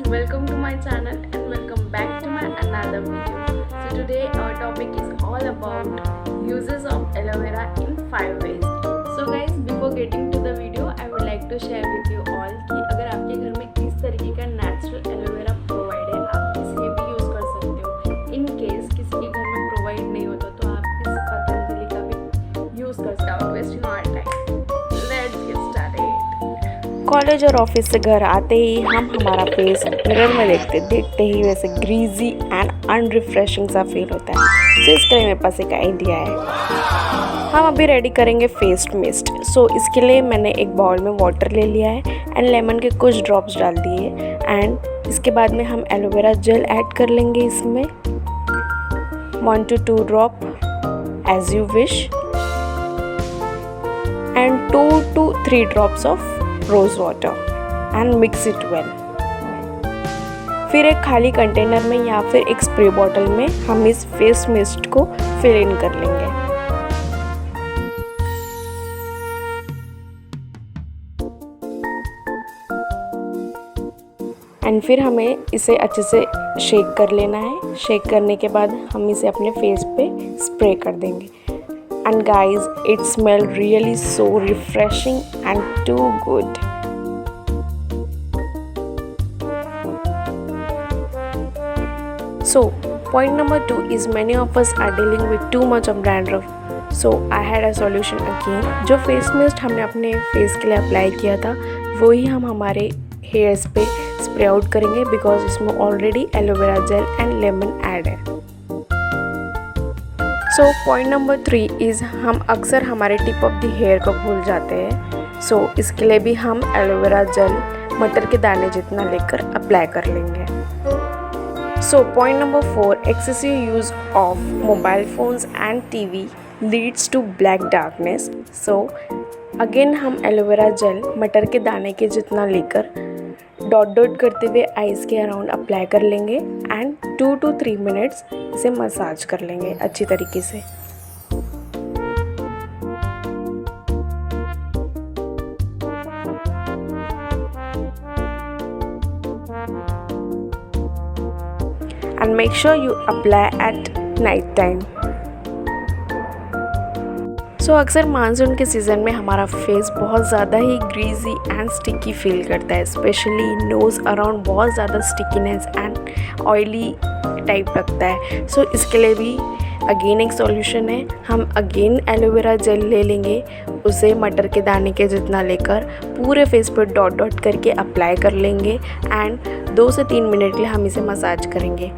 welcome to my channel and welcome back to my another video. So today our topic is all about uses of aloe vera in 5 ways. So guys, before getting to the video, I would like to share with you all कि अगर आपके घर में किस तरीके का natural aloe vera provide है, आप इसे भी यूज़ कर सकते हो. इन केस किसी के घर में प्रोवाइड नहीं होता तो आप इस पतंजलि का भी यूज़ कर सकते हो. Wasting our time, let's get started. College और ऑफिस से घर आते ही हम हमारा फेस मिरर में देखते ही वैसे ग्रीजी एंड अनरिफ्रेशिंग सा फील होता है. तो इसके लिए मेरे पास एक आइडिया है. हम अभी रेडी करेंगे फेस मिस्ट. सो इसके लिए मैंने एक बाउल में वाटर ले लिया है एंड लेमन के कुछ ड्रॉप्स डाल दिए एंड इसके बाद में हम एलोवेरा जेल ऐड कर लेंगे इसमें 1 to 2 drop as you wish and 2 to 3 drops of rose water and mix it well. फिर एक खाली कंटेनर में या फिर एक स्प्रे बॉटल में हम इस फेस मिस्ट को फिल इन कर लेंगे. एंड फिर हमें इसे अच्छे से शेक कर लेना है. शेक करने के बाद हम इसे अपने फेस पे स्प्रे कर देंगे. And guys, it smells really so refreshing and too good. So, point number 2 is many of us are dealing with too much of dandruff. So, I had a solution again. जो face mist हमने अपने face के लिए apply किया था वो ही हम हमारे हेयर्स पे स्प्रे आउट करेंगे बिकॉज इसमें already aloe vera gel and lemon add है. सो पॉइंट नंबर 3 इज़ हम अक्सर हमारे टिप ऑफ द हेयर को भूल जाते हैं. सो इसके लिए भी हम एलोवेरा जेल मटर के दाने जितना लेकर अप्लाई कर लेंगे. So point number 4, excessive use of mobile phones and TV leads to black darkness. So again हम एलोवेरा जेल मटर के दाने के जितना लेकर डॉट करते हुए आइज़ के अराउंड अप्लाई कर लेंगे एंड 2 to 3 मिनट्स इसे मसाज कर लेंगे अच्छी तरीके से. And make sure you apply at night time. So अक्सर मानसून के सीज़न में हमारा फेस बहुत ज़्यादा ही ग्रीजी एंड स्टिकी फील करता है. स्पेशली नोज़ अराउंड बहुत ज़्यादा स्टिकीनेस एंड ऑयली टाइप लगता है. सो इसके लिए भी अगेन एक सॉल्यूशन है. हम अगेन एलोवेरा जेल ले लेंगे, उसे मटर के दाने के जितना लेकर पूरे फेस पर डॉट करके अप्लाई कर लेंगे एंड 2 से 3 मिनट के लिए हम इसे मसाज करेंगे.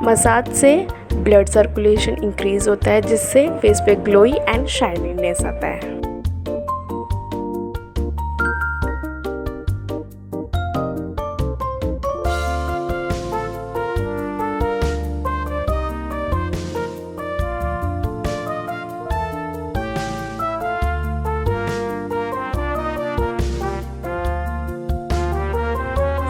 मसाज से ब्लड सर्कुलेशन इंक्रीज होता है जिससे फेस पे ग्लोई एंड शाइनीनेस आता है.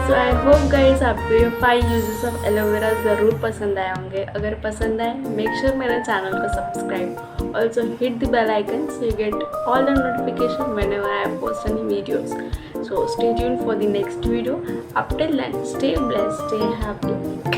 सो आई होप गाइस आपको ये 5 यूजेस ऑफ एलोवेरा ज़रूर पसंद आए होंगे. अगर पसंद आए मेक श्योर मेरे चैनल को subscribe. Also hit the bell icon so you get all the notification whenever I post any videos. So stay tuned for the next video. Up till then, stay blessed, stay happy.